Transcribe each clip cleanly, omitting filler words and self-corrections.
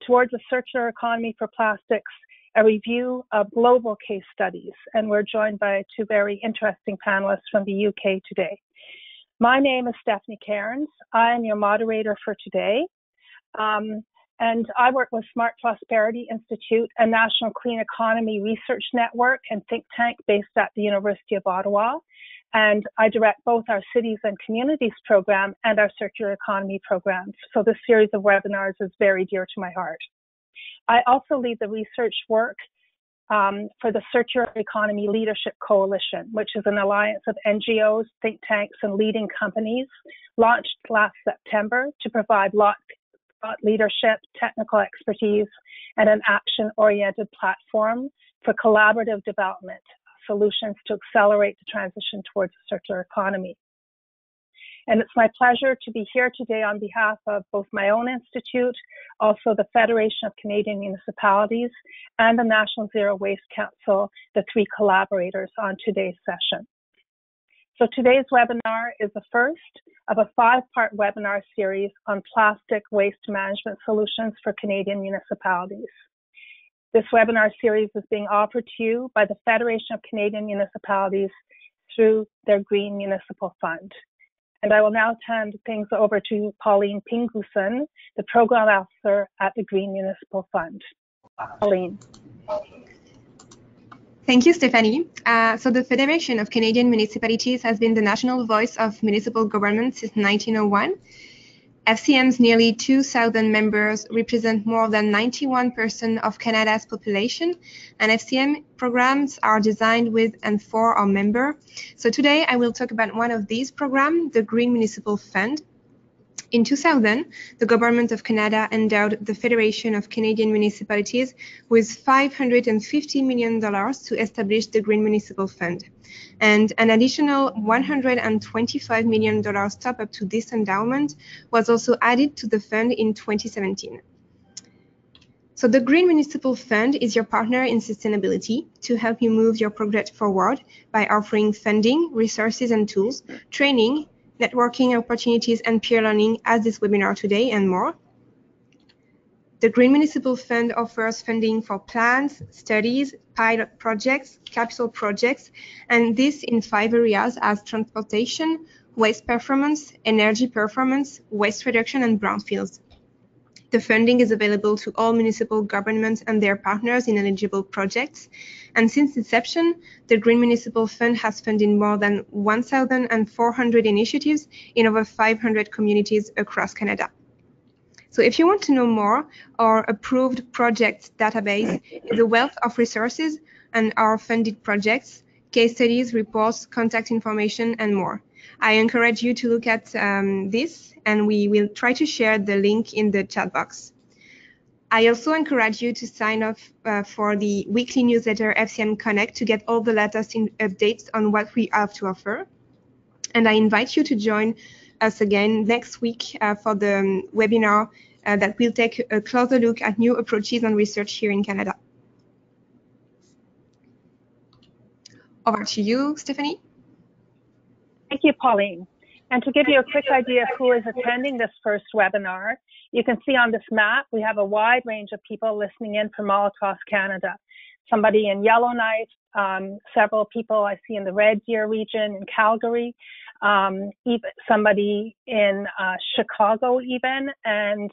Towards a Circular Economy for Plastics, a review of global case studies. And we're joined by two very interesting panelists from the UK today. My name is Stephanie Cairns. I am your moderator for today. And I work with Smart Prosperity Institute, a national clean economy research network and think tank based at the University of Ottawa. And I direct both our Cities and Communities program and our Circular Economy programs. So this series of webinars is very dear to my heart. I also lead the research work for the Circular Economy Leadership Coalition, which is an alliance of NGOs, think tanks, and leading companies launched last September to provide leadership, technical expertise, and an action-oriented platform for collaborative development solutions to accelerate the transition towards a circular economy. And it's my pleasure to be here today on behalf of both my own institute, also the Federation of Canadian Municipalities, and the National Zero Waste Council, the three collaborators on today's session. So today's webinar is the first of a 5-part webinar series on plastic waste management solutions for Canadian municipalities. This webinar series is being offered to you by the Federation of Canadian Municipalities through their Green Municipal Fund. And I will now hand things over to Pauline Pinguson, the Program Officer at the Green Municipal Fund. Pauline. Thank you, Stephanie. So the Federation of Canadian Municipalities has been the national voice of municipal government since 1901. FCM's nearly 2,000 members represent more than 91% of Canada's population, and FCM programs are designed with and for our member. So today I will talk about one of these programs, the Green Municipal Fund. In 2000, the Government of Canada endowed the Federation of Canadian Municipalities with $550 million to establish the Green Municipal Fund. And an additional $125 million top up to this endowment was also added to the fund in 2017. So the Green Municipal Fund is your partner in sustainability to help you move your project forward by offering funding, resources and tools, training, networking opportunities and peer learning as this webinar today and more. The Green Municipal Fund offers funding for plans, studies, pilot projects, capital projects, and this in 5 areas as transportation, waste performance, energy performance, waste reduction, and brownfields. The funding is available to all municipal governments and their partners in eligible projects. And since inception, the Green Municipal Fund has funded more than 1,400 initiatives in over 500 communities across Canada. So if you want to know more, our approved projects database is a wealth of resources and our funded projects, case studies, reports, contact information, and more. I encourage you to look at this, and we will try to share the link in the chat box. I also encourage you to sign up for the weekly newsletter FCM Connect to get all the latest updates on what we have to offer. And I invite you to join us again next week for the webinar that will take a closer look at new approaches and research here in Canada. Over to you, Stephanie. Thank you, Pauline. And to give you a quick idea of who is attending this first webinar, you can see on this map, we have a wide range of people listening in from all across Canada. Somebody in Yellowknife, several people I see in the Red Deer region, in Calgary, even somebody in Chicago even, and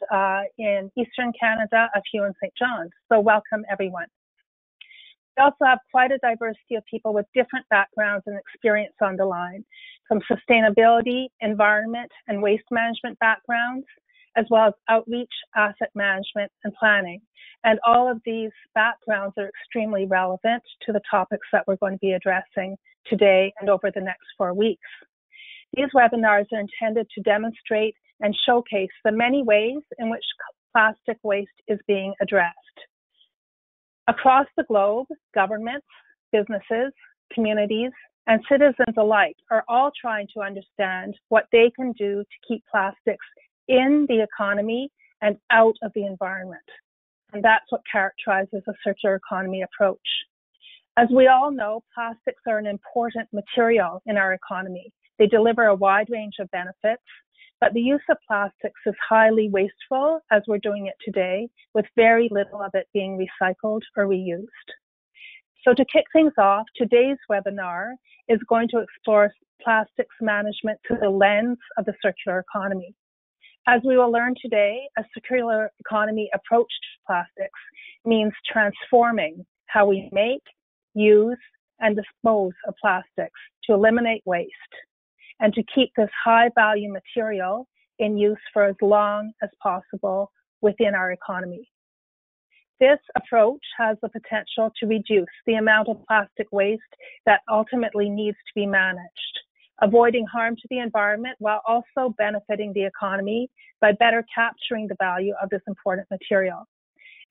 in Eastern Canada, a few in St. John's. So welcome everyone. We also have quite a diversity of people with different backgrounds and experience on the line, from sustainability, environment, and waste management backgrounds, as well as outreach, asset management, and planning. And all of these backgrounds are extremely relevant to the topics that we're going to be addressing today and over the next 4 weeks. These webinars are intended to demonstrate and showcase the many ways in which plastic waste is being addressed. Across the globe, governments, businesses, communities, and citizens alike are all trying to understand what they can do to keep plastics in the economy and out of the environment. And that's what characterizes a circular economy approach. As we all know, plastics are an important material in our economy. They deliver a wide range of benefits. But the use of plastics is highly wasteful as we're doing it today, with very little of it being recycled or reused. So to kick things off, today's webinar is going to explore plastics management through the lens of the circular economy. As we will learn today, a circular economy approach to plastics means transforming how we make, use, and dispose of plastics to eliminate waste and to keep this high value material in use for as long as possible within our economy. This approach has the potential to reduce the amount of plastic waste that ultimately needs to be managed, avoiding harm to the environment while also benefiting the economy by better capturing the value of this important material.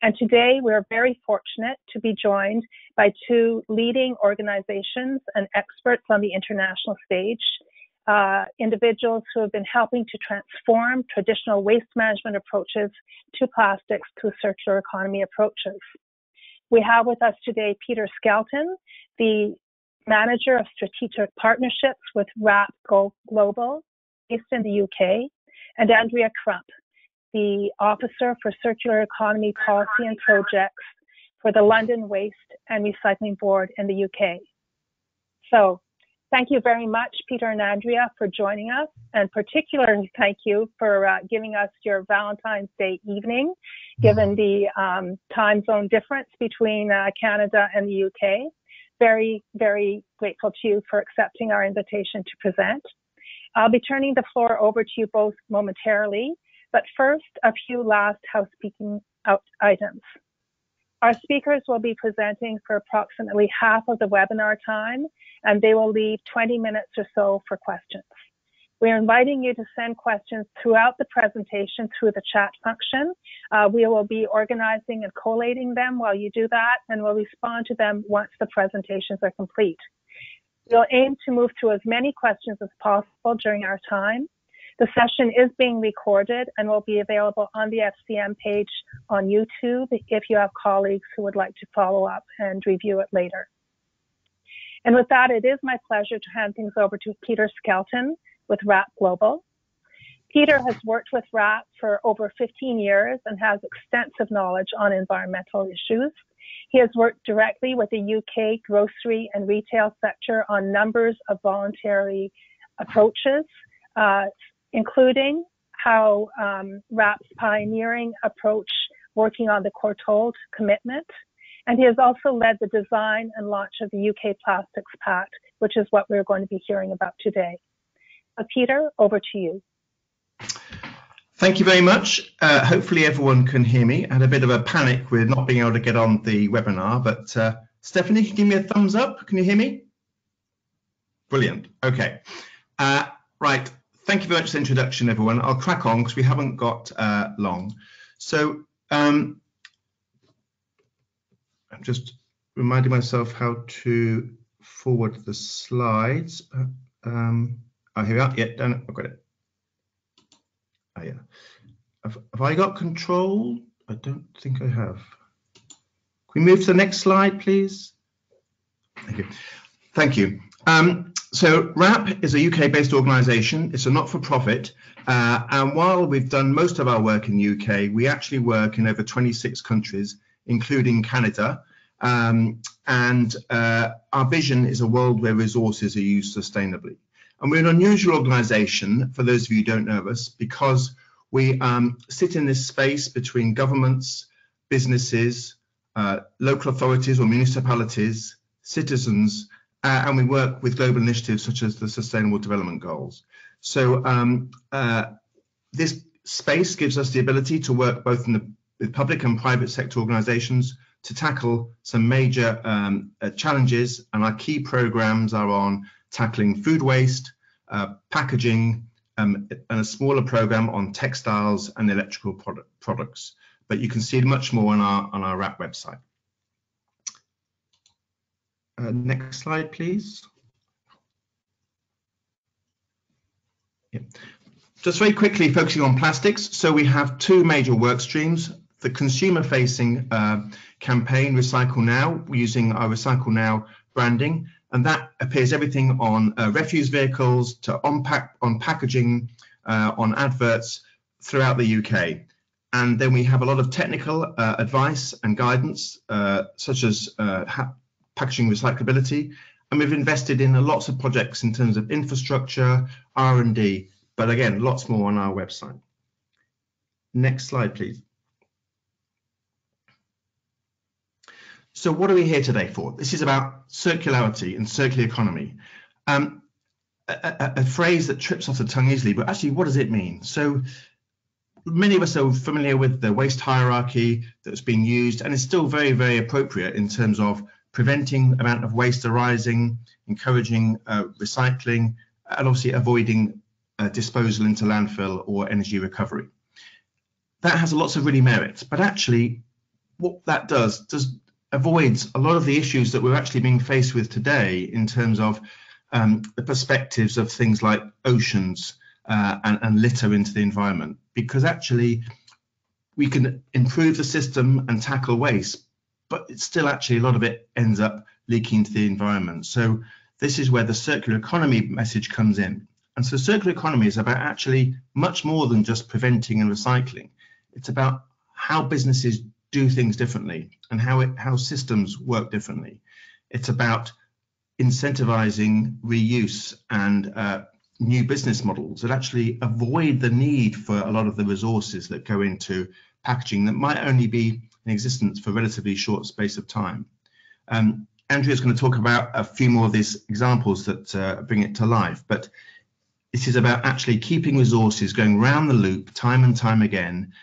And today we're very fortunate to be joined by two leading organizations and experts on the international stage, individuals who have been helping to transform traditional waste management approaches to plastics through circular economy approaches. We have with us today Peter Skelton, the Manager of Strategic Partnerships with WRAP Global, based in the UK, and Andrea Crump, the Officer for Circular Economy Policy and Projects for the London Waste and Recycling Board in the UK. So, thank you very much, Peter and Andrea, for joining us, and particularly thank you for giving us your Valentine's Day evening, given the time zone difference between Canada and the UK. Very, very grateful to you for accepting our invitation to present. I'll be turning the floor over to you both momentarily, but first, a few last housekeeping items. Our speakers will be presenting for approximately half of the webinar time, and they will leave 20 minutes or so for questions. We are inviting you to send questions throughout the presentation through the chat function. We will be organizing and collating them while you do that, and we'll respond to them once the presentations are complete. We'll aim to move through as many questions as possible during our time. The session is being recorded and will be available on the FCM page on YouTube if you have colleagues who would like to follow up and review it later. And with that, it is my pleasure to hand things over to Peter Skelton with WRAP Global. Peter has worked with WRAP for over 15 years and has extensive knowledge on environmental issues. He has worked directly with the UK grocery and retail sector on numbers of voluntary approaches, including how WRAP's pioneering approach working on the Courtauld commitment. And he has also led the design and launch of the UK Plastics Pact, which is what we're going to be hearing about today. Peter, over to you. Thank you very much. Hopefully everyone can hear me. I had a bit of a panic with not being able to get on the webinar, but Stephanie, can you give me a thumbs up? Can you hear me? Brilliant. Okay. Right. Thank you very much for the introduction, everyone. I'll crack on because we haven't got long. So I'm just reminding myself how to forward the slides. Oh, here we are. Yeah, done. I've got it. Oh, yeah. Have I got control? I don't think I have. Can we move to the next slide, please? Thank you. Thank you. So WRAP is a UK-based organisation. It's a not-for-profit. And while we've done most of our work in the UK, we actually work in over 26 countries, including Canada. And our vision is a world where resources are used sustainably. And we're an unusual organisation, for those of you who don't know us, because we sit in this space between governments, businesses, local authorities or municipalities, citizens, and we work with global initiatives such as the Sustainable Development Goals. So this space gives us the ability to work both with public and private sector organisations to tackle some major challenges, and our key programmes are on tackling food waste, packaging, and a smaller programme on textiles and electrical products. But you can see much more on our WRAP website. Next slide, please. Yeah. Just very quickly focusing on plastics. So we have two major work streams. The consumer-facing campaign, Recycle Now, we're using our Recycle Now branding, and that appears everything on refuse vehicles to on packaging, on adverts throughout the UK. And then we have a lot of technical advice and guidance, such as packaging recyclability. And we've invested in lots of projects in terms of infrastructure, R&D, but again, lots more on our website. Next slide, please. So what are we here today for? This is about circularity and circular economy. A phrase that trips off the tongue easily, but actually, what does it mean? So many of us are familiar with the waste hierarchy that's being used, and it's still very, very appropriate in terms of preventing the amount of waste arising, encouraging recycling, and obviously avoiding disposal into landfill or energy recovery. That has lots of really merits, but actually what that does avoids a lot of the issues that we're actually being faced with today in terms of the perspectives of things like oceans and litter into the environment, because actually we can improve the system and tackle waste, but it's still actually a lot of it ends up leaking into the environment. So this is where the circular economy message comes in. And so circular economy is about actually much more than just preventing and recycling. It's about how businesses do things differently and how systems work differently. It's about incentivizing reuse and new business models that actually avoid the need for a lot of the resources that go into packaging that might only be in existence for a relatively short space of time. Andrea is going to talk about a few more of these examples that bring it to life, but this is about actually keeping resources going round the loop time and time again,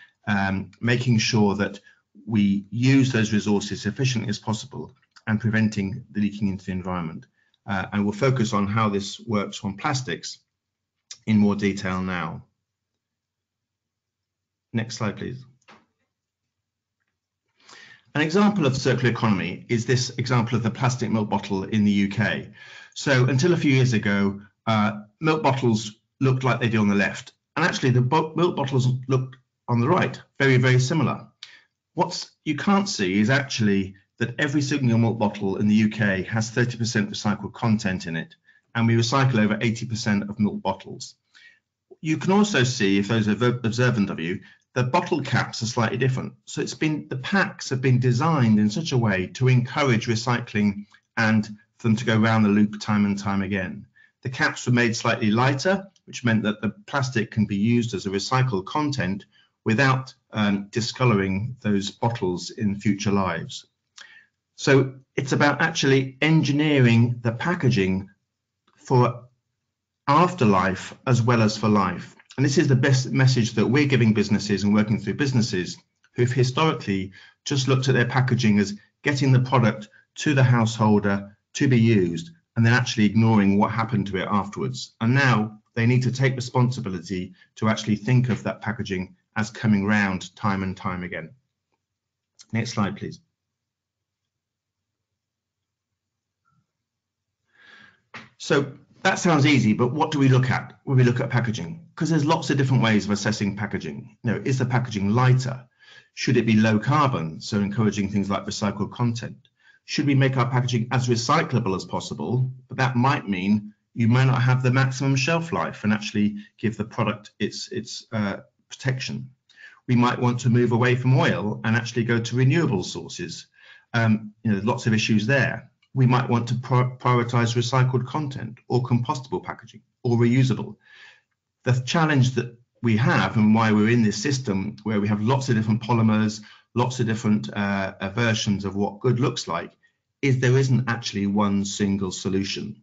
making sure that we use those resources as efficiently as possible and preventing the leaking into the environment. And we'll focus on how this works on plastics in more detail now. Next slide, please. An example of circular economy is this example of the plastic milk bottle in the UK. So until a few years ago, milk bottles looked like they do on the left. And actually the milk bottles look on the right, very, very similar. What you can't see is actually that every single milk bottle in the UK has 30% recycled content in it, and we recycle over 80% of milk bottles. You can also see, if those are observant of you, the bottle caps are slightly different. So the packs have been designed in such a way to encourage recycling and for them to go around the loop time and time again. The caps were made slightly lighter, which meant that the plastic can be used as a recycled content without discoloring those bottles in future lives. So it's about actually engineering the packaging for afterlife as well as for life. And this is the best message that we're giving businesses and working through businesses who've historically just looked at their packaging as getting the product to the householder to be used and then actually ignoring what happened to it afterwards. And now they need to take responsibility to actually think of that packaging as coming round time and time again. Next slide, please. So that sounds easy, but what do we look at when we look at packaging? Because there's lots of different ways of assessing packaging. You know, is the packaging lighter? Should it be low carbon? So encouraging things like recycled content. Should we make our packaging as recyclable as possible? But that might mean you may not have the maximum shelf life and actually give the product its protection. We might want to move away from oil and actually go to renewable sources. Lots of issues there. We might want to prioritize recycled content or compostable packaging or reusable. The challenge that we have and why we're in this system where we have lots of different polymers, lots of different versions of what good looks like, is there isn't actually one single solution.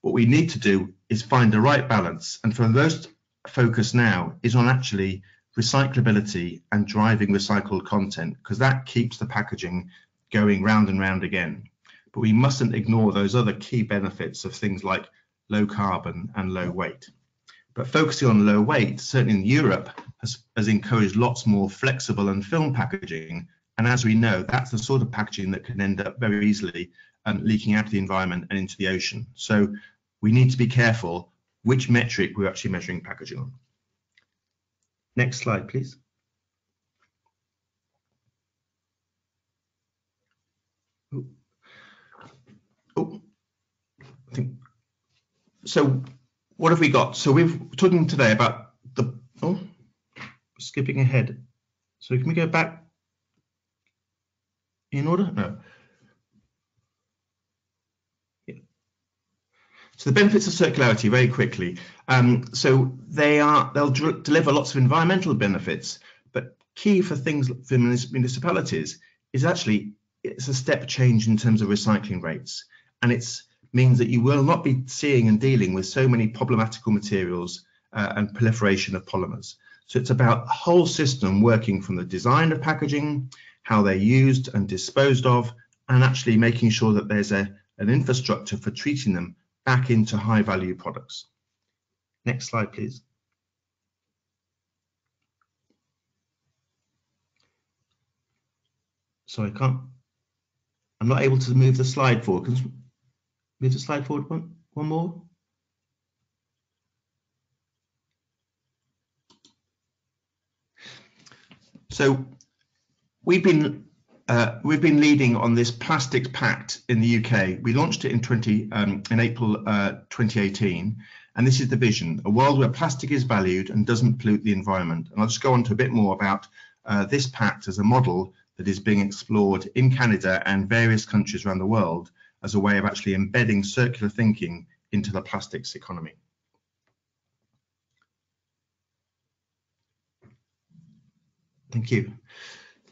What we need to do is find the right balance, and for most focus now is on actually recyclability and driving recycled content, because that keeps the packaging going round and round again. But we mustn't ignore those other key benefits of things like low carbon and low weight. But focusing on low weight, certainly in Europe, has encouraged lots more flexible and film packaging. And as we know, that's the sort of packaging that can end up very easily leaking out of the environment and into the ocean. So we need to be careful which metric we're actually measuring packaging on. Next slide, please. So what have we got? So we're talking today about Oh, skipping ahead. So can we go back in order? No. Yeah. So the benefits of circularity, very quickly. So they'll deliver lots of environmental benefits, but key for things for municipalities is actually it's a step change in terms of recycling rates, and it means that you will not be seeing and dealing with so many problematical materials and proliferation of polymers. So it's about the whole system working from the design of packaging, how they're used and disposed of, and actually making sure that there's an infrastructure for treating them back into high value products. Next slide, please. So I'm not able to move the slide forward. Can you move the slide forward one more? So we've been leading on this Plastic Pact in the UK. We launched it in April 2018, and this is the vision: a world where plastic is valued and doesn't pollute the environment. And I'll just go on to a bit more about this pact as a model that is being explored in Canada and various countries around the world as a way of actually embedding circular thinking into the plastics economy. Thank you.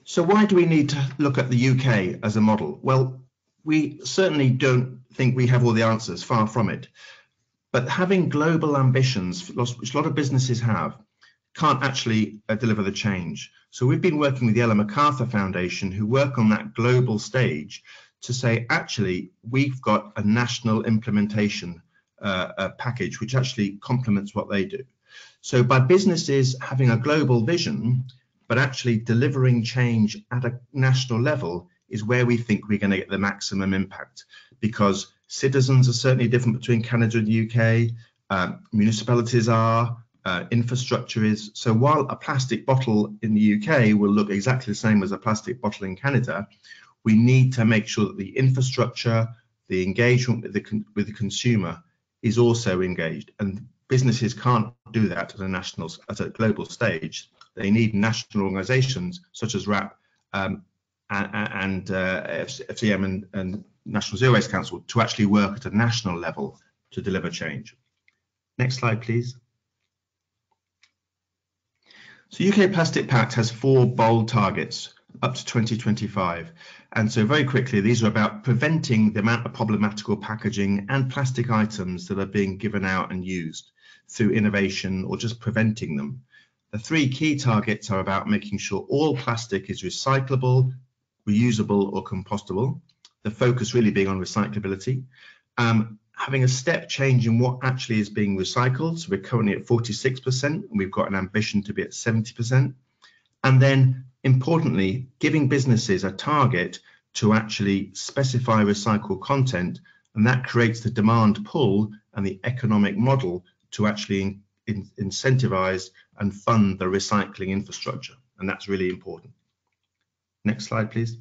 So why do we need to look at the UK as a model? Well, we certainly don't think we have all the answers, far from it. But having global ambitions, which a lot of businesses have, can't actually deliver the change. So we've been working with the Ellen MacArthur Foundation, who work on that global stage, to say, actually, we've got a national implementation package, which actually complements what they do. So by businesses having a global vision, but actually delivering change at a national level is where we think we're going to get the maximum impact, because citizens are certainly different between Canada and the UK, municipalities are, infrastructure is. So while a plastic bottle in the UK will look exactly the same as a plastic bottle in Canada, we need to make sure that the infrastructure, the engagement with the consumer is also engaged, and businesses can't do that at a global stage. They need national organisations such as RAP and FCM and National Zero Waste Council to actually work at a national level to deliver change. Next slide, please. So UK Plastic Pact has 4 bold targets up to 2025. And so very quickly, these are about preventing the amount of problematical packaging and plastic items that are being given out and used through innovation or just preventing them. The 3 key targets are about making sure all plastic is recyclable, reusable or compostable. The focus really being on recyclability. Having a step change in what actually is being recycled. So we're currently at 46%, and we've got an ambition to be at 70%. And then importantly, giving businesses a target to actually specify recycled content, and that creates the demand pull and the economic model to actually incentivize and fund the recycling infrastructure. And that's really important. Next slide, please.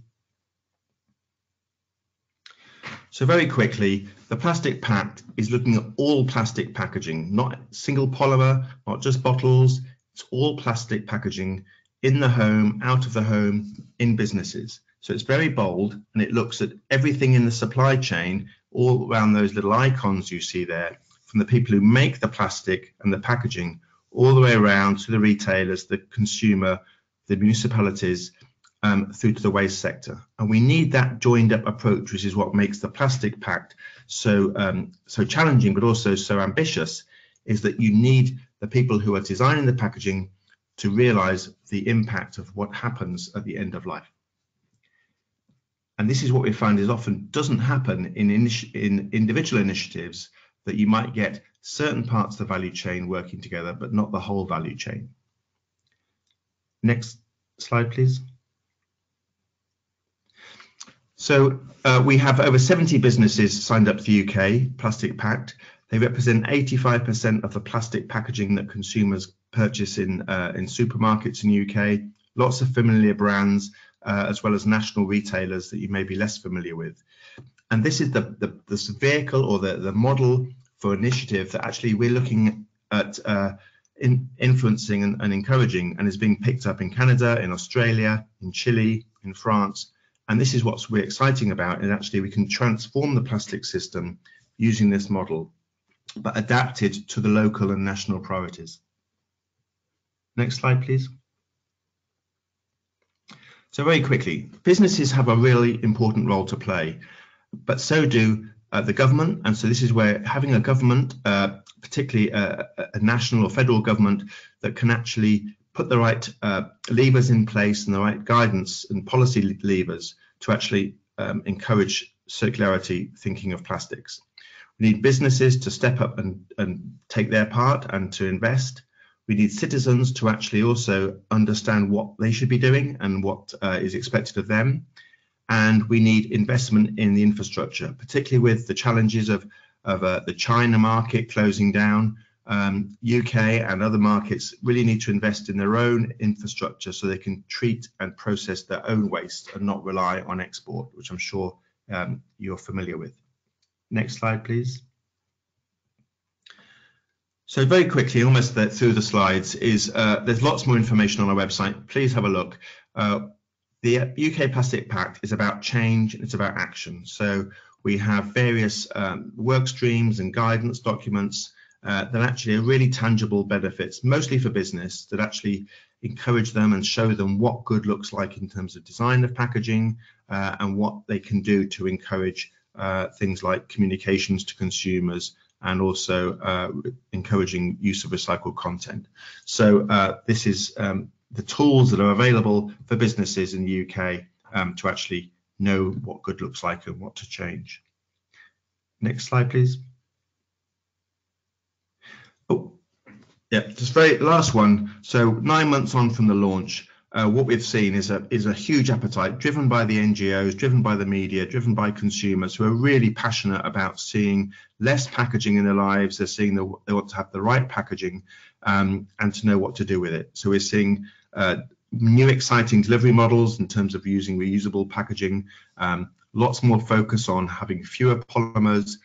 So very quickly, the Plastic Pact is looking at all plastic packaging, not single polymer, not just bottles. It's all plastic packaging in the home, out of the home, in businesses. So it's very bold, and it looks at everything in the supply chain, all around those little icons you see there, from the people who make the plastic and the packaging, all the way around to the retailers, the consumer, the municipalities, through to the waste sector. And we need that joined up approach, which is what makes the Plastic Pact so challenging, but also so ambitious, is that you need the people who are designing the packaging to realize the impact of what happens at the end of life. And this is what we find is often doesn't happen in individual initiatives, that you might get certain parts of the value chain working together, but not the whole value chain. Next slide, please. So we have over 70 businesses signed up to the UK Plastic Pact. They represent 85% of the plastic packaging that consumers purchase in supermarkets in the UK. Lots of familiar brands, as well as national retailers that you may be less familiar with. And this is the vehicle or the model for initiative that actually we're looking at influencing and encouraging, and is being picked up in Canada, in Australia, in Chile, in France. And this is what's really exciting about it. Actually, we can transform the plastic system using this model, but adapted to the local and national priorities. Next slide, please. So very quickly, businesses have a really important role to play, but so do the government. And so this is where having a government, particularly a national or federal government, that can actually put the right levers in place and the right guidance and policy levers to actually encourage circularity thinking of plastics. We need businesses to step up and take their part and to invest. We need citizens to actually also understand what they should be doing and what is expected of them. And we need investment in the infrastructure, particularly with the challenges of the China market closing down. UK and other markets really need to invest in their own infrastructure so they can treat and process their own waste and not rely on export, which I'm sure you're familiar with. Next slide, please. So very quickly, almost through the slides, is there's lots more information on our website. Please have a look. The UK Plastic Pact is about change, it's about action. So we have various work streams and guidance documents that actually are really tangible benefits, mostly for business, that actually encourage them and show them what good looks like in terms of design of packaging and what they can do to encourage things like communications to consumers, and also encouraging use of recycled content. So this is the tools that are available for businesses in the UK to actually know what good looks like and what to change. Next slide, please. Oh, yeah, just very last one. So 9 months on from the launch, what we've seen is a huge appetite driven by the NGOs, driven by the media, driven by consumers who are really passionate about seeing less packaging in their lives. They're seeing they want to have the right packaging and to know what to do with it. So we're seeing new exciting delivery models in terms of using reusable packaging, lots more focus on having fewer polymers.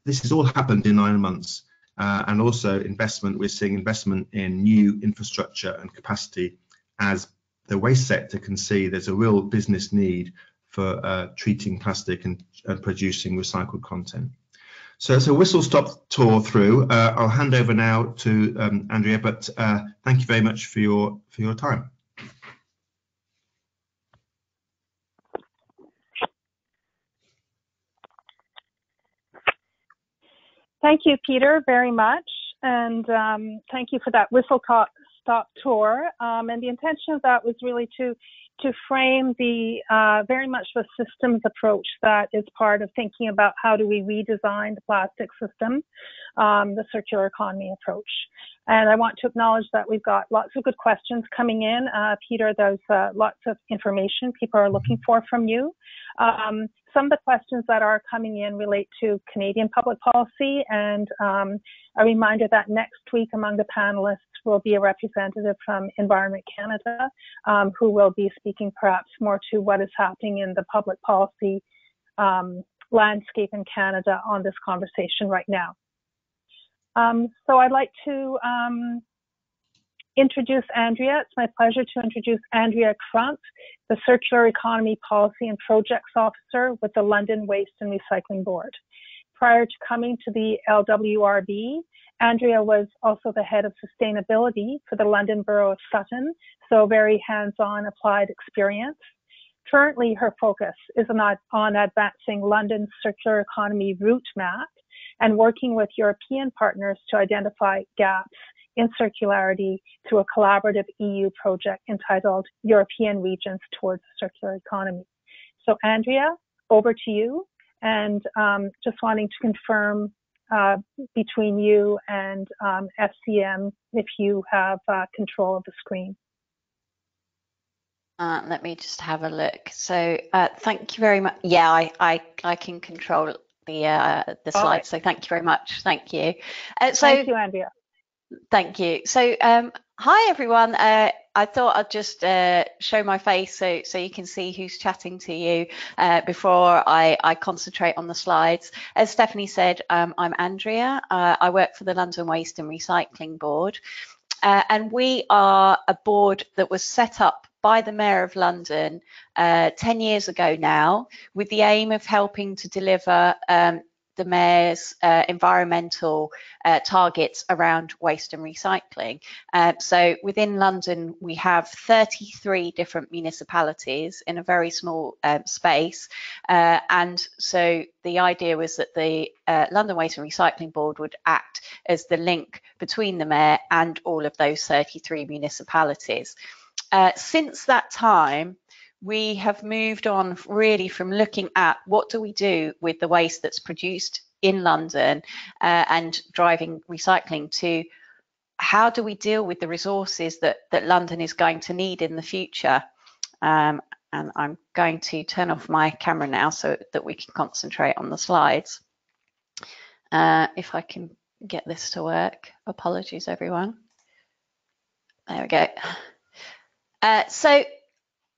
This has all happened in 9 months. And also investment, we're seeing investment in new infrastructure and capacity, as the waste sector can see there's a real business need for treating plastic and producing recycled content. So it's a whistle-stop tour through. I'll hand over now to Andrea, but thank you very much for your time. Thank you, Peter, very much. And thank you for that whistle-stop tour. And the intention of that was really to frame the very much the systems approach that is part of thinking about how do we redesign the plastic system, the circular economy approach. And I want to acknowledge that we've got lots of good questions coming in. Peter, there's lots of information people are looking for from you. Some of the questions that are coming in relate to Canadian public policy, and a reminder that next week among the panelists will be a representative from Environment Canada, who will be speaking perhaps more to what is happening in the public policy landscape in Canada on this conversation right now. So I'd like to introduce Andrea. It's my pleasure to introduce Andrea Crump, the Circular Economy Policy and Projects Officer with the London Waste and Recycling Board. Prior to coming to the LWRB, Andrea was also the head of sustainability for the London Borough of Sutton, so very hands-on applied experience. Currently, her focus is on advancing London's circular economy route map and working with European partners to identify gaps in circularity through a collaborative EU project entitled European Regions Towards the Circular Economy. So Andrea, over to you, and just wanting to confirm between you and FCM if you have control of the screen. Let me just have a look. So thank you very much. Yeah, I can control the slides. Right. So thank you very much. Thank you. Thank you, Andrea. Thank you. So Hi everyone. I thought I'd just show my face so you can see who's chatting to you before I concentrate on the slides. As Stephanie said, I'm Andrea. I work for the London Waste and Recycling Board, and we are a board that was set up by the Mayor of London 10 years ago now, with the aim of helping to deliver the Mayor's environmental targets around waste and recycling. So within London, we have 33 different municipalities in a very small space. And so the idea was that the London Waste and Recycling Board would act as the link between the Mayor and all of those 33 municipalities. Since that time, we have moved on really from looking at what do we do with the waste that's produced in London and driving recycling to how do we deal with the resources that London is going to need in the future. And I'm going to turn off my camera now so that we can concentrate on the slides. If I can get this to work. Apologies, everyone. There we go. So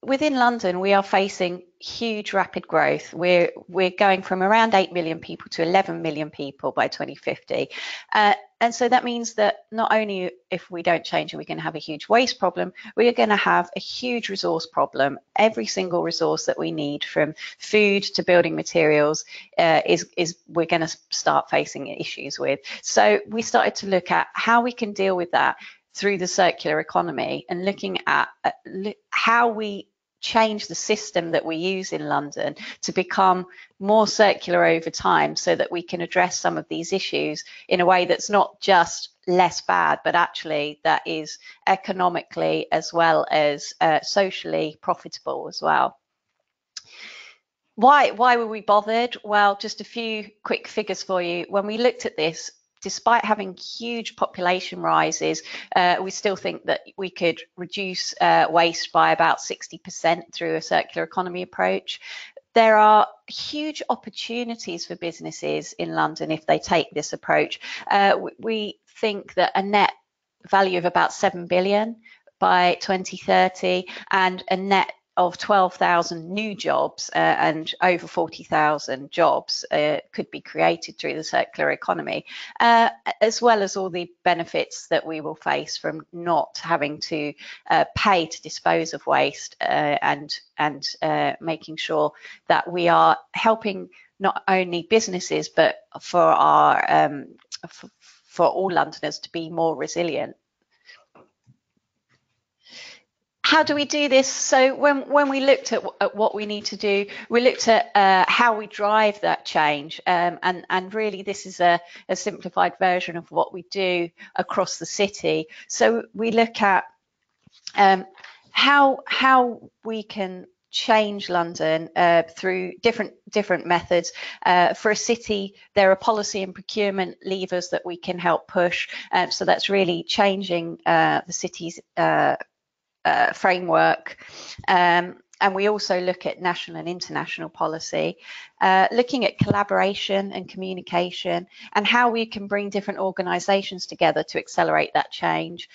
within London, we are facing huge rapid growth. We're going from around 8 million people to 11 million people by 2050. And so that means that not only if we don't change, are we going to have a huge waste problem, we are going to have a huge resource problem. Every single resource that we need, from food to building materials, is we're going to start facing issues with. So we started to look at how we can deal with that through the circular economy and looking at how we change the system that we use in London to become more circular over time so that we can address some of these issues in a way that's not just less bad, but actually that is economically as well as socially profitable as well. Why were we bothered? Well, just a few quick figures for you. When we looked at this, despite having huge population rises, we still think that we could reduce waste by about 60% through a circular economy approach. There are huge opportunities for businesses in London if they take this approach. We think that a net value of about 7 billion by 2030 and a net of 12,000 new jobs and over 40,000 jobs could be created through the circular economy, as well as all the benefits that we will face from not having to pay to dispose of waste and making sure that we are helping not only businesses but for our for all Londoners to be more resilient. How do we do this? So when we looked at what we need to do, we looked at how we drive that change, and really this is a simplified version of what we do across the city. So we look at how we can change London through different methods. For a city, there are policy and procurement levers that we can help push. So that's really changing the city's framework, and we also look at national and international policy, looking at collaboration and communication and how we can bring different organisations together to accelerate that change.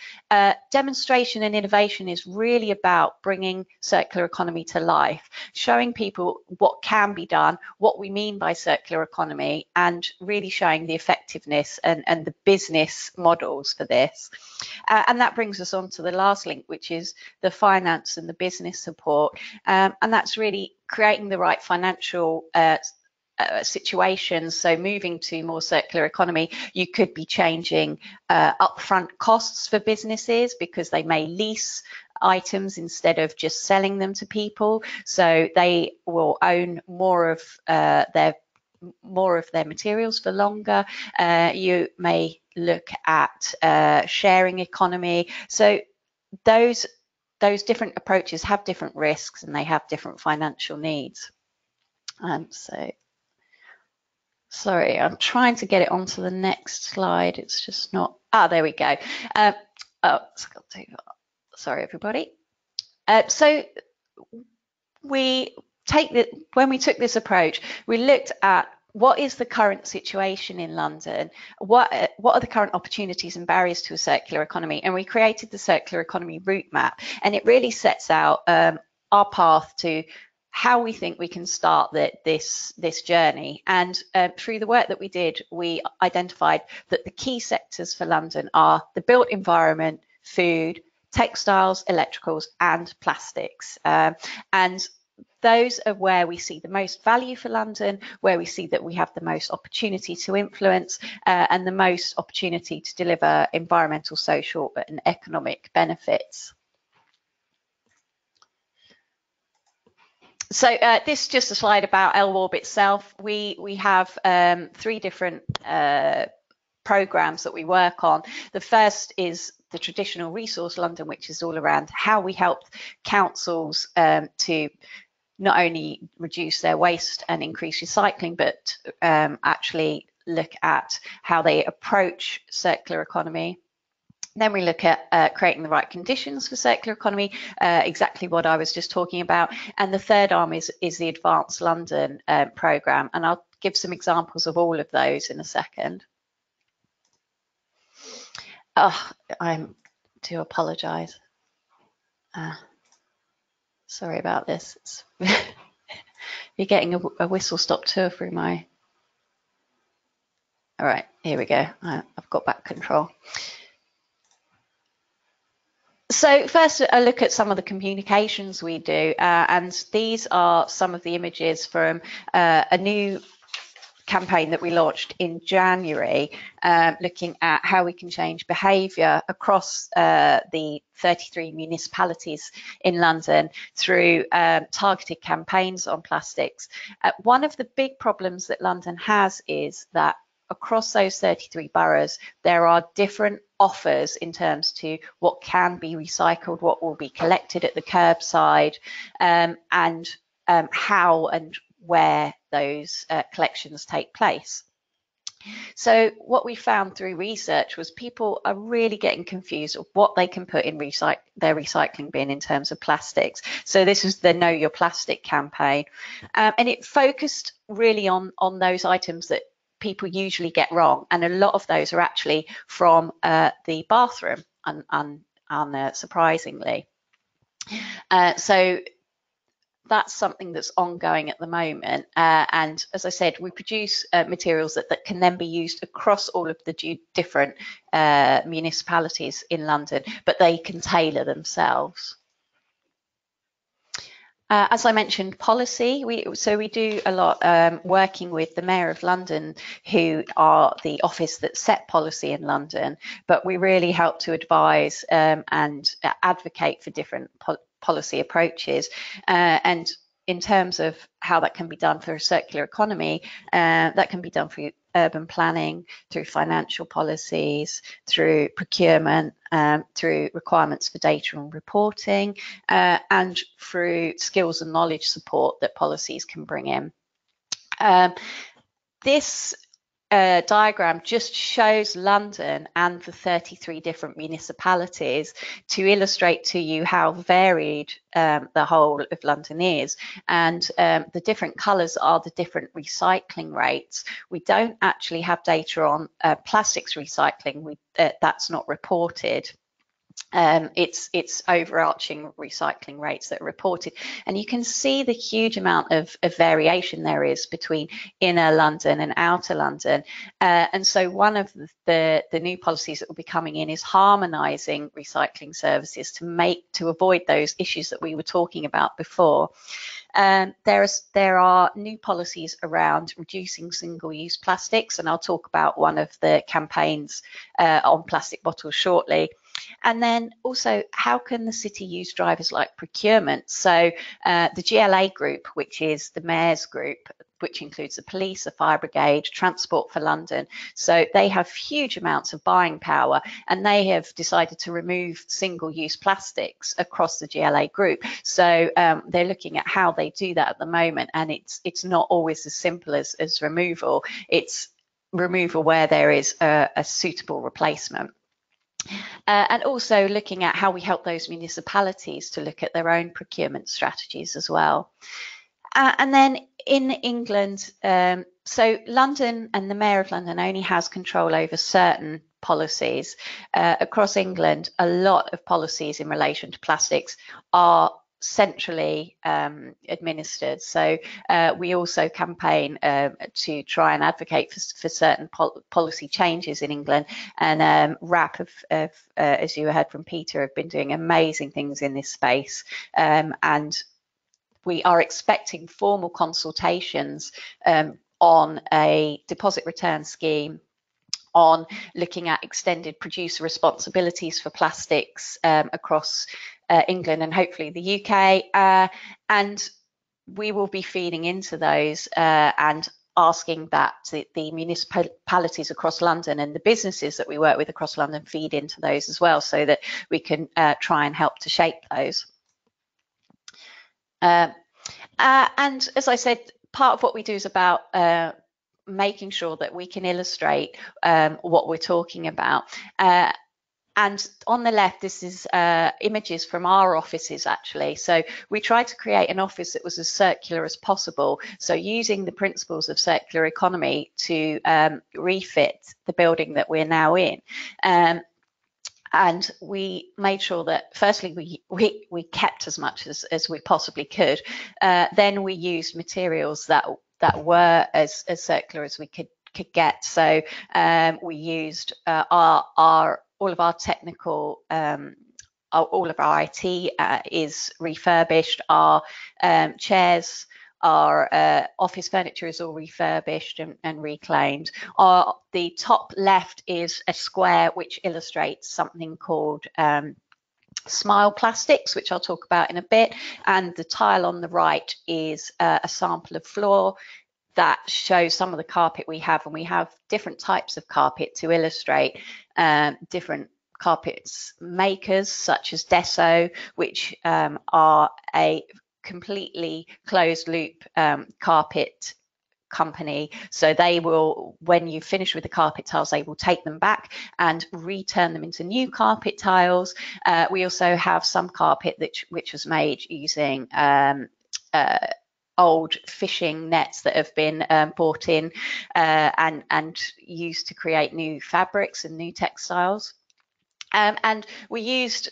Demonstration and innovation is really about bringing circular economy to life, showing people what can be done, what we mean by circular economy, and really showing the effectiveness and the business models for this. And that brings us on to the last link, which is the finance and the business support. And that's really creating the right financial situations. So moving to more circular economy, you could be changing upfront costs for businesses because they may lease items instead of just selling them to people. So they will own more of their materials for longer. You may look at sharing economy. So those different approaches have different risks and they have different financial needs. So, sorry, I'm trying to get it onto the next slide. It's just not, there we go. Sorry, everybody. So when we took this approach, we looked at what is the current situation in London? What are the current opportunities and barriers to a circular economy? And we created the circular economy route map, and it really sets out our path to how we think we can start this journey. And through the work that we did, we identified that the key sectors for London are the built environment, food, textiles, electricals, and plastics. And those are where we see the most value for London, where we see that we have the most opportunity to influence and the most opportunity to deliver environmental, social, and economic benefits. So this is just a slide about Elwar itself. We have 3 different programs that we work on. The first is the traditional resource London, which is all around how we help councils to not only reduce their waste and increase recycling, but actually look at how they approach circular economy. Then we look at creating the right conditions for circular economy, exactly what I was just talking about. And the third arm is the Advanced London programme. And I'll give some examples of all of those in a second. Oh, I do apologise. Sorry about this. It's you're getting a whistle-stop tour through my... All right, here we go. I've got back control. So first, a look at some of the communications we do, and these are some of the images from a new campaign that we launched in January, looking at how we can change behaviour across the 33 municipalities in London through targeted campaigns on plastics. One of the big problems that London has is that across those 33 boroughs, there are different offers in terms to what can be recycled, what will be collected at the curbside, and how and where those collections take place. So what we found through research was people are really getting confused of what they can put in their recycling bin in terms of plastics. So this was the Know Your Plastic campaign, and it focused really on those items that people usually get wrong, and a lot of those are actually from the bathroom, unsurprisingly. So that's something that's ongoing at the moment, and as I said, we produce materials that can then be used across all of the different municipalities in London, but they can tailor themselves. As I mentioned, policy, we do a lot working with the Mayor of London, who are the office that set policy in London, but we really help to advise and advocate for different policy approaches. And in terms of how that can be done for a circular economy, that can be done through urban planning, through financial policies, through procurement, through requirements for data and reporting, and through skills and knowledge support that policies can bring in. This diagram just shows London and the 33 different municipalities to illustrate to you how varied the whole of London is, and the different colours are the different recycling rates. We don't actually have data on plastics recycling, that's not reported. It's overarching recycling rates that are reported, and you can see the huge amount of variation there is between inner London and outer London. And so one of the new policies that will be coming in is harmonising recycling services to avoid those issues that we were talking about before. There are new policies around reducing single-use plastics, and I'll talk about one of the campaigns on plastic bottles shortly. And then also, how can the city use drivers like procurement? So the GLA group, which is the mayor's group, which includes the police, the fire brigade, Transport for London. So they have huge amounts of buying power, and they have decided to remove single-use plastics across the GLA group. So they're looking at how they do that at the moment, and it's not always as simple as removal. It's removal where there is a suitable replacement. And also looking at how we help those municipalities to look at their own procurement strategies as well. And then in England, So London and the Mayor of London only has control over certain policies. Across England, a lot of policies in relation to plastics are centrally administered. So we also campaign to try and advocate for certain policy changes in England. And RAP, as you heard from Peter, have been doing amazing things in this space. And we are expecting formal consultations on a deposit return scheme, on looking at extended producer responsibilities for plastics across England and hopefully the UK. And we will be feeding into those and asking that the municipalities across London and the businesses that we work with across London feed into those as well, so that we can try and help to shape those. And as I said, part of what we do is about making sure that we can illustrate what we're talking about. And on the left, this is images from our offices, actually. So we tried to create an office that was as circular as possible. So using the principles of circular economy to refit the building that we're now in. And we made sure that, firstly, we kept as much as we possibly could. Then we used materials that were as circular as we could get. So we used all of our technical, all of our IT is refurbished. Our chairs, our office furniture is all refurbished and reclaimed. The top left is a square which illustrates something called Smile plastics, which I'll talk about in a bit. And the tile on the right is a sample of floor that shows some of the carpet we have, and we have different types of carpet to illustrate different carpets makers, such as Deso, which are a completely closed loop carpet company. So they will, when you finish with the carpet tiles, they will take them back and return them into new carpet tiles. We also have some carpet which was made using old fishing nets that have been bought in and used to create new fabrics and new textiles. And we used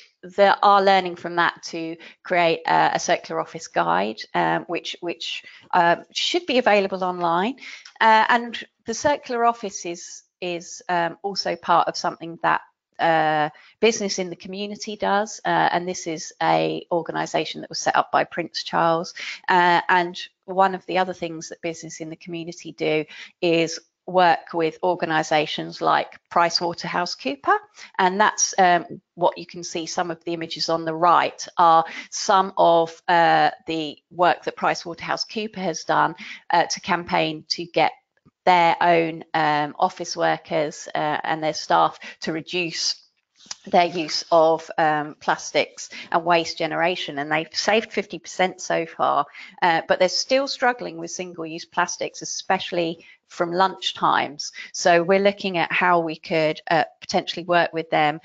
our learning from that to create a circular office guide, which should be available online. And the circular office is also part of something that Business in the Community does, and this is a organisation that was set up by Prince Charles. And one of the other things that Business in the Community do is work with organisations like PricewaterhouseCoopers, and that's what you can see. Some of the images on the right are some of the work that PricewaterhouseCoopers has done to campaign to get their own office workers and their staff to reduce their use of plastics and waste generation, and they've saved 50% so far, but they're still struggling with single-use plastics, especially from lunch times. So we're looking at how we could potentially work with them,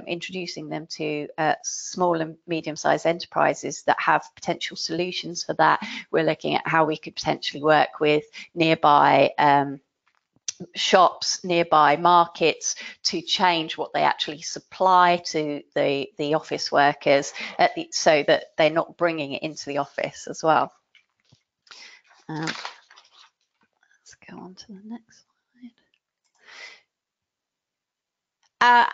introducing them to small and medium-sized enterprises that have potential solutions for that. We're looking at how we could potentially work with nearby shops, nearby markets, to change what they actually supply to the office workers so that they're not bringing it into the office as well. Let's go on to the next slide.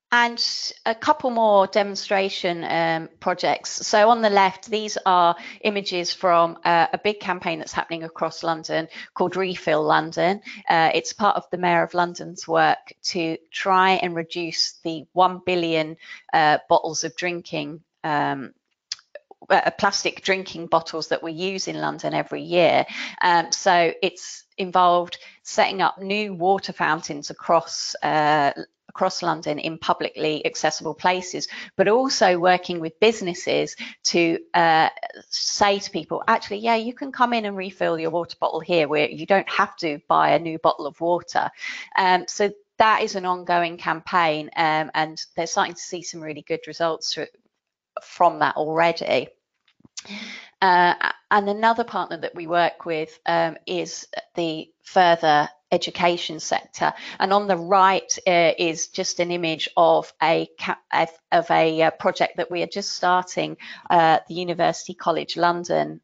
And a couple more demonstration projects. So on the left, these are images from a big campaign that's happening across London called Refill London. It's part of the Mayor of London's work to try and reduce the 1 billion bottles of drinking plastic drinking bottles that we use in London every year. So it's involved setting up new water fountains across London in publicly accessible places, but also working with businesses to say to people, actually, yeah, you can come in and refill your water bottle here, where you don't have to buy a new bottle of water. So that is an ongoing campaign, and they're starting to see some really good results from that already. And another partner that we work with is the further education sector. And on the right is just an image of a project that we are just starting at the University College London.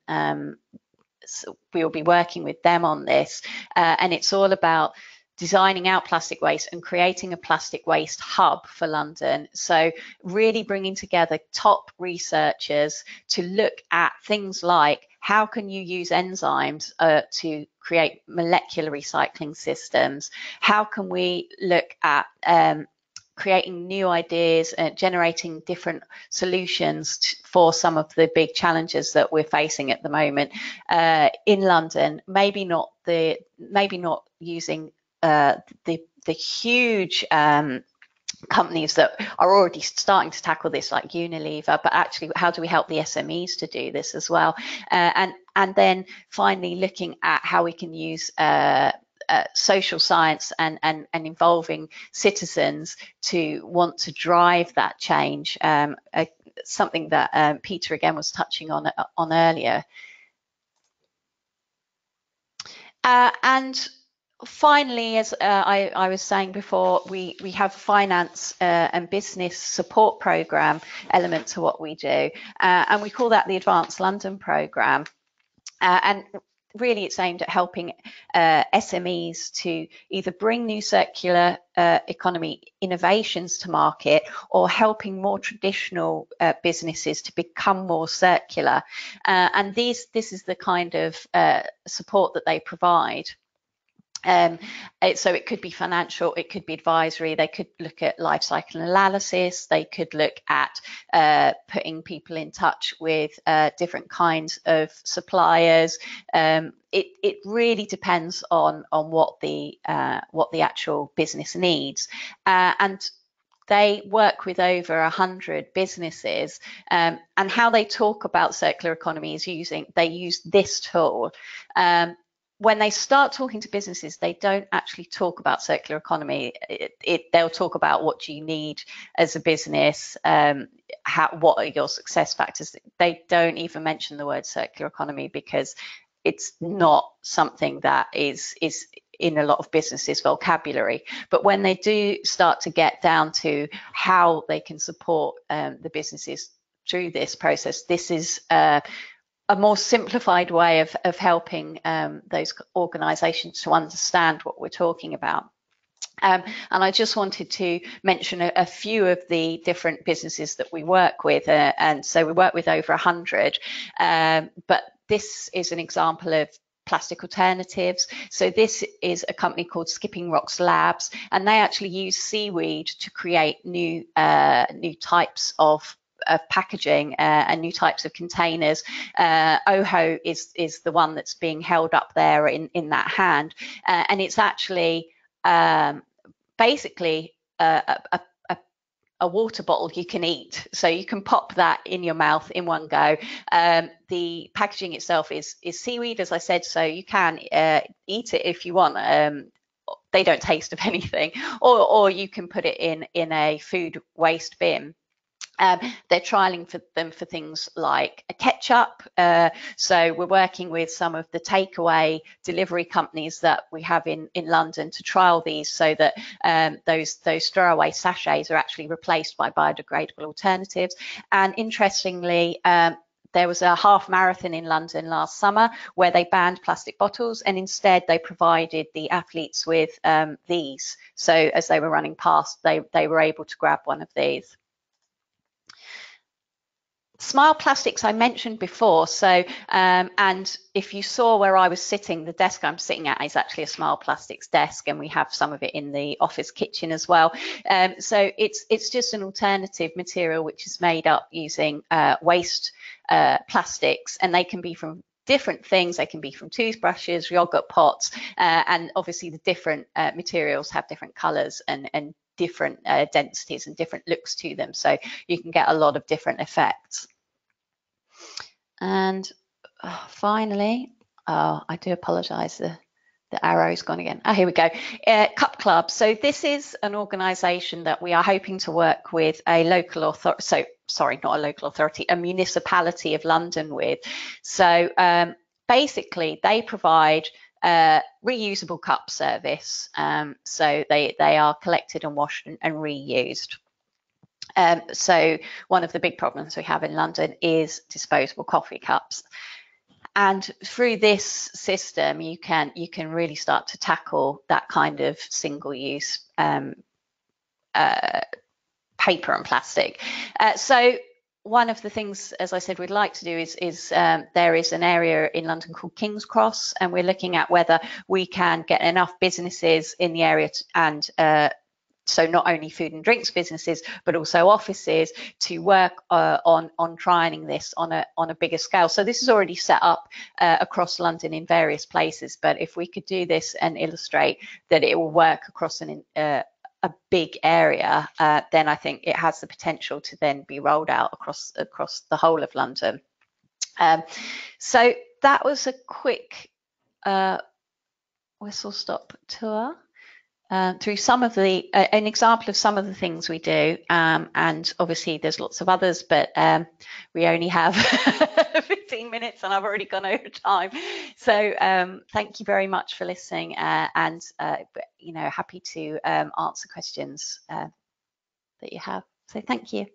So we'll be working with them on this, and it's all about designing out plastic waste and creating a plastic waste hub for London. So really bringing together top researchers to look at things like how can you use enzymes to create molecular recycling systems? How can we look at creating new ideas and generating different solutions for some of the big challenges that we're facing at the moment in London? Maybe not using the huge companies that are already starting to tackle this, like Unilever, but actually how do we help the SMEs to do this as well? And then finally looking at how we can use social science and involving citizens to want to drive that change, something that Peter again was touching on earlier. And finally, as I was saying before, we have finance and business support program element to what we do, and we call that the Advanced London program. And really it's aimed at helping SMEs to either bring new circular economy innovations to market, or helping more traditional businesses to become more circular. And this is the kind of support that they provide. So it could be financial, it could be advisory, they could look at life cycle analysis, they could look at putting people in touch with different kinds of suppliers. It really depends on what the actual business needs. And they work with over 100 businesses, and how they talk about circular economy is they use this tool. When they start talking to businesses, they don't actually talk about circular economy. They'll talk about what do you need as a business, what are your success factors. They don't even mention the word circular economy because it's not something that is in a lot of businesses' vocabulary. But when they do start to get down to how they can support the businesses through this process, this is a more simplified way of helping those organisations to understand what we're talking about. And I just wanted to mention a few of the different businesses that we work with. And so we work with over 100, but this is an example of plastic alternatives. So this is a company called Skipping Rocks Labs, and they actually use seaweed to create new types of packaging and new types of containers. OHO is the one that's being held up there in that hand, and it's actually basically a water bottle you can eat, so you can pop that in your mouth in one go. The packaging itself is seaweed, as I said, so you can eat it if you want. They don't taste of anything, or you can put it in a food waste bin. They're trialing them for things like a ketchup. So we're working with some of the takeaway delivery companies that we have in London to trial these, so that those throwaway sachets are actually replaced by biodegradable alternatives. And interestingly, there was a half marathon in London last summer where they banned plastic bottles, and instead they provided the athletes with these. So as they were running past, they were able to grab one of these. Smile Plastics I mentioned before, so and if you saw where I was sitting, the desk I'm sitting at is actually a Smile Plastics desk, and we have some of it in the office kitchen as well. So it's just an alternative material which is made up using waste plastics, and they can be from different things. They can be from toothbrushes, yogurt pots, and obviously the different materials have different colours and different densities and different looks to them, so you can get a lot of different effects. And finally, I do apologise, the arrow's gone again. Oh, here we go. Cup Club. So this is an organisation that we are hoping to work with a local authority. So sorry, not a local authority, a municipality of London with. So basically they provide reusable cup service. So they are collected and washed and reused. So one of the big problems we have in London is disposable coffee cups. And through this system, you can really start to tackle that kind of single-use paper and plastic. So one of the things, as I said, we'd like to do is there is an area in London called King's Cross, and we're looking at whether we can get enough businesses in the area and so not only food and drinks businesses, but also offices to work on trialing this on a bigger scale. So this is already set up across London in various places, but if we could do this and illustrate that it will work across a big area, then I think it has the potential to then be rolled out across the whole of London. So that was a quick Whistlestop tour. Through some of an example of some of the things we do, and obviously there's lots of others, but we only have 15 minutes and I've already gone over time. So thank you very much for listening, and happy to answer questions that you have. So thank you.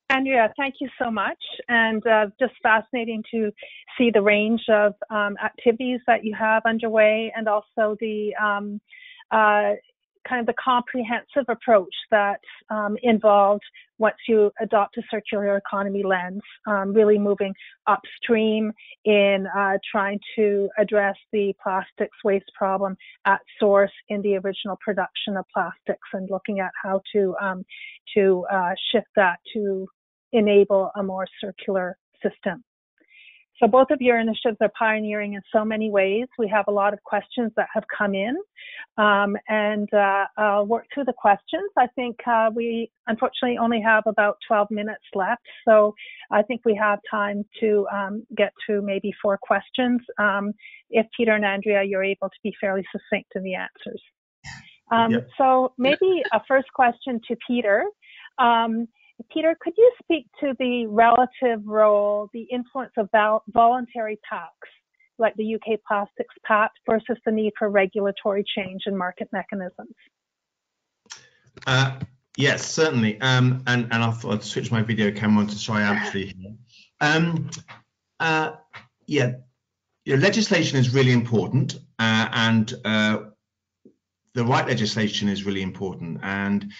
Andrea, thank you so much, and just fascinating to see the range of activities that you have underway, and also the kind of the comprehensive approach that's involved once you adopt a circular economy lens, really moving upstream in trying to address the plastics waste problem at source in the original production of plastics, and looking at how to shift that to enable a more circular system. So both of your initiatives are pioneering in so many ways. We have a lot of questions that have come in, and I'll work through the questions. I think we unfortunately only have about 12 minutes left, so I think we have time to get through maybe 4 questions. If Peter and Andrea, you're able to be fairly succinct in the answers. So maybe a first question to Peter. Peter, could you speak to the relative role, the influence of voluntary pacts, like the UK Plastics Pact, versus the need for regulatory change and market mechanisms? Yes, certainly. And I thought I'd switch my video camera on to show I actually here. Legislation is really important, and the right legislation is really important. And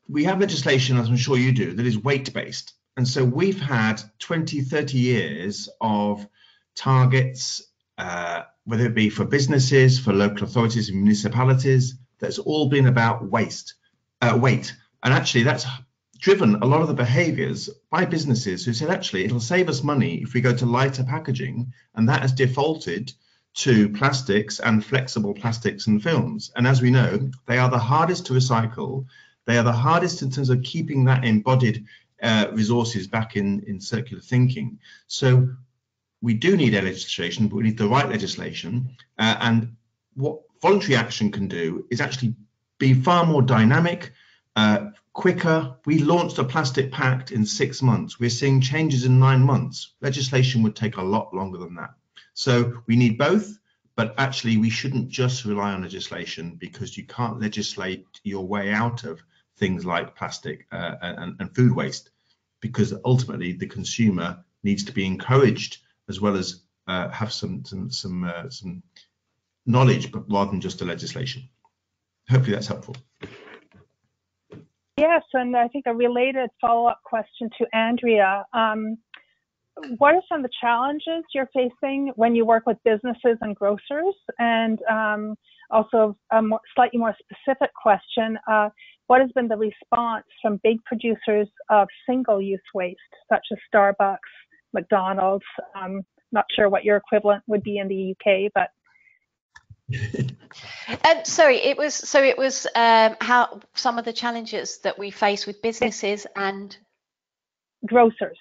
we have legislation, as I'm sure you do, that is weight-based. And so we've had 20, 30 years of targets, whether it be for businesses, for local authorities and municipalities, that's all been about weight. And actually that's driven a lot of the behaviors by businesses who said, actually, it'll save us money if we go to lighter packaging. And that has defaulted to plastics and flexible plastics and films. And as we know, they are the hardest to recycle. They are the hardest in terms of keeping that embodied resources back in circular thinking. So we do need legislation, but we need the right legislation. And what voluntary action can do is actually be far more dynamic, quicker. We launched a Plastic Pact in 6 months. We're seeing changes in 9 months. Legislation would take a lot longer than that. So we need both. But actually, we shouldn't just rely on legislation, because you can't legislate your way out of things like plastic and food waste, because ultimately the consumer needs to be encouraged, as well as have some knowledge, but rather than just the legislation. Hopefully that's helpful. Yes, and I think a related follow-up question to Andrea. What are some of the challenges you're facing when you work with businesses and grocers? And also a slightly more specific question, what has been the response from big producers of single-use waste, such as Starbucks, McDonald's? Not sure what your equivalent would be in the UK, but. Sorry, it was how some of the challenges that we face with businesses and grocers.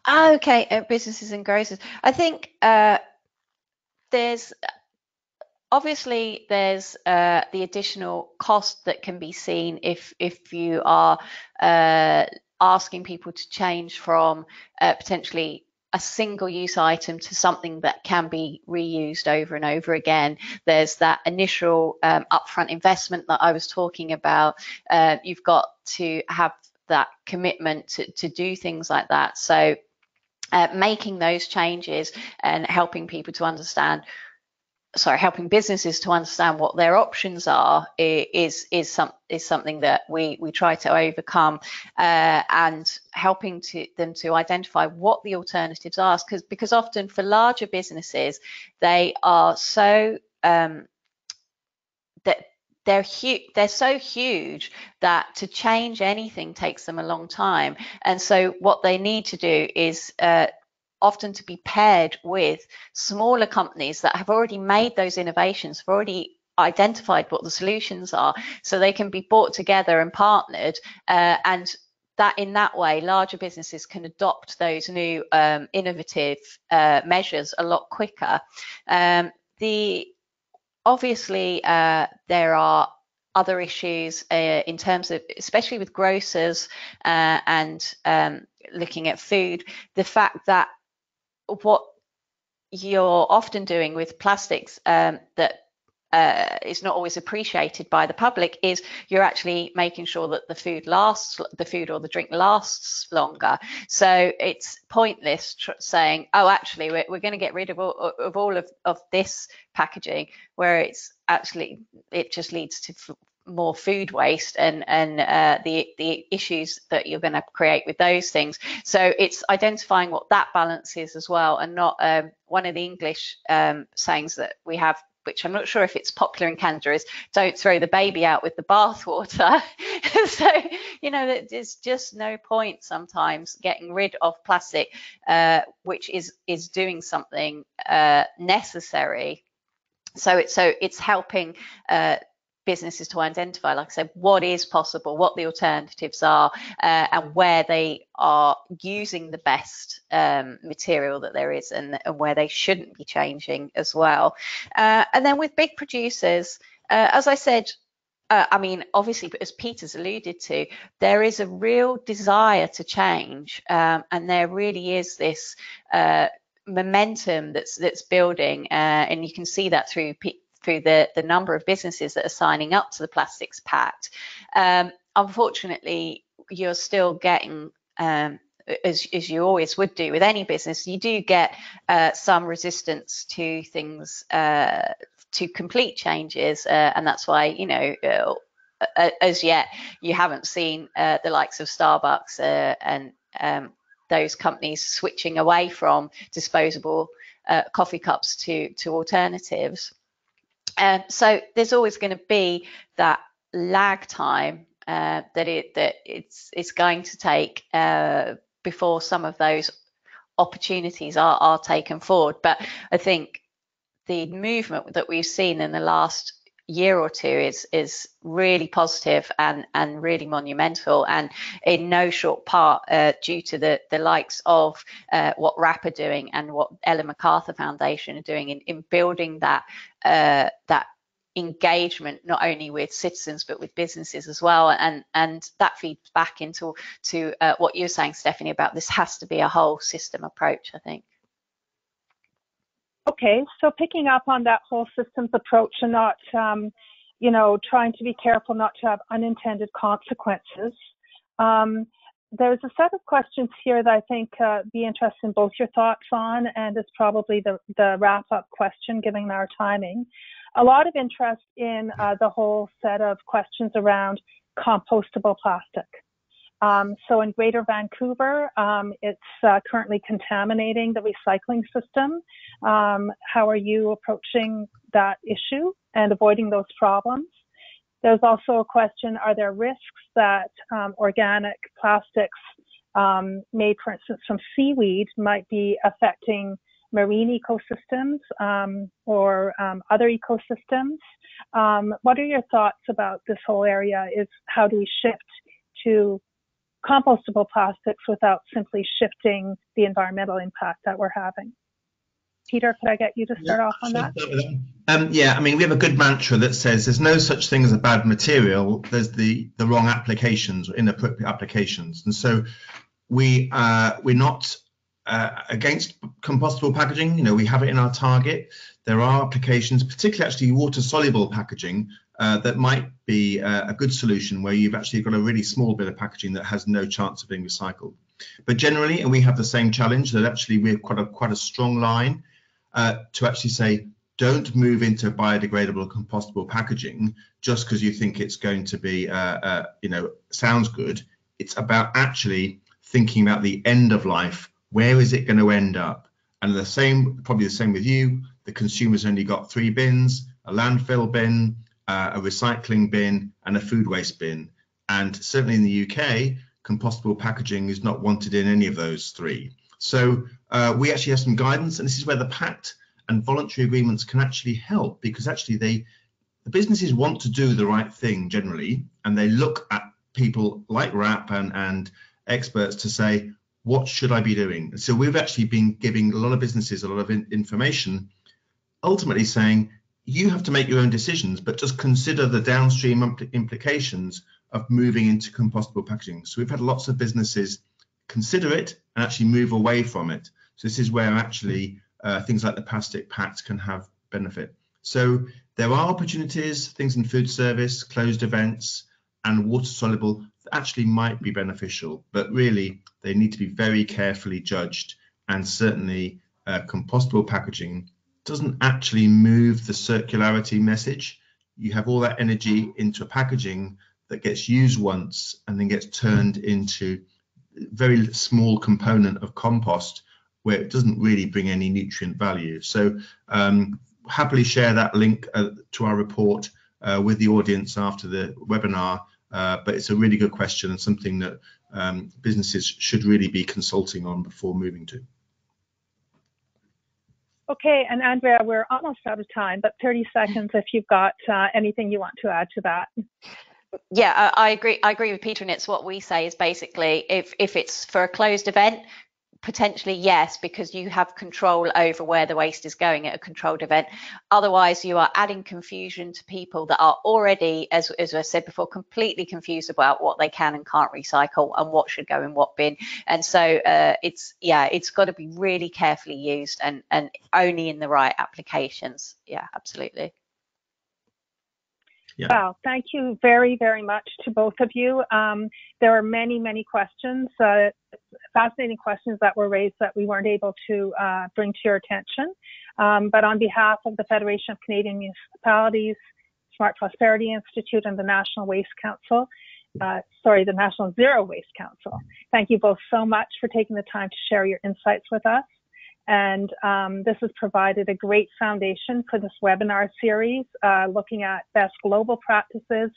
Okay, businesses and grocers. I think there's obviously, there's the additional cost that can be seen if you are asking people to change from potentially a single-use item to something that can be reused over and over again. There's that initial upfront investment that I was talking about. You've got to have that commitment to do things like that. So making those changes and helping people to understand, helping businesses to understand what their options are is something that we try to overcome, and helping them to identify what the alternatives are, because often for larger businesses, they are so that they're so huge that to change anything takes them a long time. And so what they need to do is often to be paired with smaller companies that have already made those innovations, have already identified what the solutions are, so they can be brought together and partnered, and that in that way larger businesses can adopt those new innovative measures a lot quicker. Obviously, there are other issues in terms of, especially with grocers and looking at food, the fact that what you're often doing with plastics that is not always appreciated by the public is you're actually making sure that the food or the drink lasts longer. So it's pointless saying, oh, actually we're going to get rid of all of this packaging, where it just leads to more food waste and the issues that you're going to create with those things. So it's identifying what that balance is as well, and not one of the English sayings that we have, which I'm not sure if it's popular in Canada, is don't throw the baby out with the bathwater. So, there's just no point sometimes getting rid of plastic, which is doing something necessary. So it's helping businesses to identify, like I said, what is possible, what the alternatives are, and where they are using the best material that there is, and where they shouldn't be changing as well. And then with big producers, as I said, I mean, obviously, as Peter's alluded to, there is a real desire to change, and there really is this momentum that's building, and you can see that through the number of businesses that are signing up to the Plastics Pact. Unfortunately, you're still getting, as you always would do with any business, you do get some resistance to things, to complete changes, and that's why, as yet you haven't seen the likes of Starbucks and those companies switching away from disposable coffee cups to alternatives. So there's always going to be that lag time that it's going to take before some of those opportunities are taken forward. But I think the movement that we've seen in the last year or two is really positive and really monumental, and in no short part due to the likes of what WRAP are doing and what Ellen MacArthur Foundation are doing in building that engagement, not only with citizens but with businesses as well, and that feeds back into what you're saying, Stephanie, about this has to be a whole system approach, I think. Okay, so picking up on that whole systems approach and not, trying to be careful not to have unintended consequences. There's a set of questions here that I think be interested in both your thoughts on, and is probably the wrap-up question given our timing. A lot of interest in the whole set of questions around compostable plastic. So in Greater Vancouver, it's currently contaminating the recycling system. How are you approaching that issue and avoiding those problems? There's also a question, are there risks that organic plastics made, for instance, from seaweed might be affecting marine ecosystems or other ecosystems? What are your thoughts about this whole area? How do we shift to compostable plastics without simply shifting the environmental impact that we're having? Peter, could I get you to start off on that? Yeah, I mean, we have a good mantra that says there's no such thing as a bad material. There's the wrong applications or inappropriate applications. And so we're not against compostable packaging. You know, we have it in our target. There are applications, particularly actually water-soluble packaging, that might be a good solution where you've actually got a really small bit of packaging that has no chance of being recycled. But generally, and we have the same challenge, that actually we're quite a strong line to actually say, don't move into biodegradable compostable packaging just because you think it's going to be, you know, sounds good. It's about actually thinking about the end of life. Where is it going to end up? And the same, probably the same with you. The consumer's only got 3 bins: a landfill bin, a recycling bin, and a food waste bin. And certainly in the UK, compostable packaging is not wanted in any of those 3. So we actually have some guidance, and this is where the pact and voluntary agreements can actually help, because actually the businesses want to do the right thing generally, and they look at people like RAP and experts to say, what should I be doing? So we've actually been giving a lot of businesses a lot of information, ultimately saying, you have to make your own decisions, but just consider the downstream implications of moving into compostable packaging. So we've had lots of businesses consider it and actually move away from it. So this is where actually things like the Plastic Pact can have benefit. So there are opportunities, things in food service, closed events, and water soluble that actually might be beneficial, but really they need to be very carefully judged. And certainly compostable packaging doesn't actually move the circularity message. You have all that energy into a packaging that gets used once and then gets turned into a very small component of compost where it doesn't really bring any nutrient value. So happily share that link to our report with the audience after the webinar, but it's a really good question and something that businesses should really be consulting on before moving to. Okay, and Andrea, we're almost out of time, but 30 seconds if you've got anything you want to add to that. Yeah, I agree with Peter, and it's what we say is basically if it's for a closed event, potentially yes, because you have control over where the waste is going at a controlled event. Otherwise, you are adding confusion to people that are already, as I said before, completely confused about what they can and can't recycle and what should go in what bin. And so it's got to be really carefully used and only in the right applications. Yeah, absolutely. Yeah. Wow, thank you very, very much to both of you. There are many, many questions, fascinating questions that were raised that we weren't able to bring to your attention. But on behalf of the Federation of Canadian Municipalities, Smart Prosperity Institute, and the National Waste Council, the National Zero Waste Council, thank you both so much for taking the time to share your insights with us. And this has provided a great foundation for this webinar series, looking at best global practices.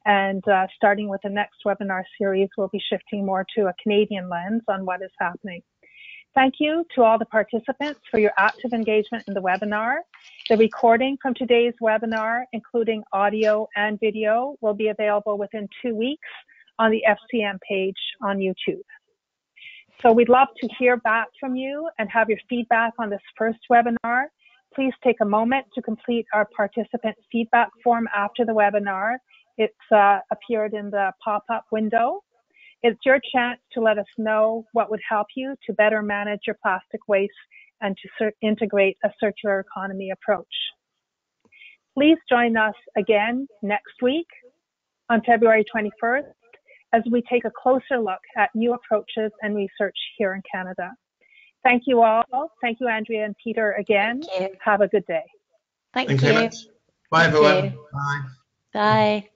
And starting with the next webinar series, we'll be shifting more to a Canadian lens on what is happening. Thank you to all the participants for your active engagement in the webinar. The recording from today's webinar, including audio and video, will be available within 2 weeks on the FCM page on YouTube. So we'd love to hear back from you and have your feedback on this first webinar. Please take a moment to complete our participant feedback form after the webinar. It's appeared in the pop-up window. It's your chance to let us know what would help you to better manage your plastic waste and to integrate a circular economy approach. Please join us again next week on February 21st. As we take a closer look at new approaches and research here in Canada. Thank you all. Thank you, Andrea and Peter, again. Thank you. Have a good day. Thank you. Thanks very much. Bye, everyone. Bye. Bye.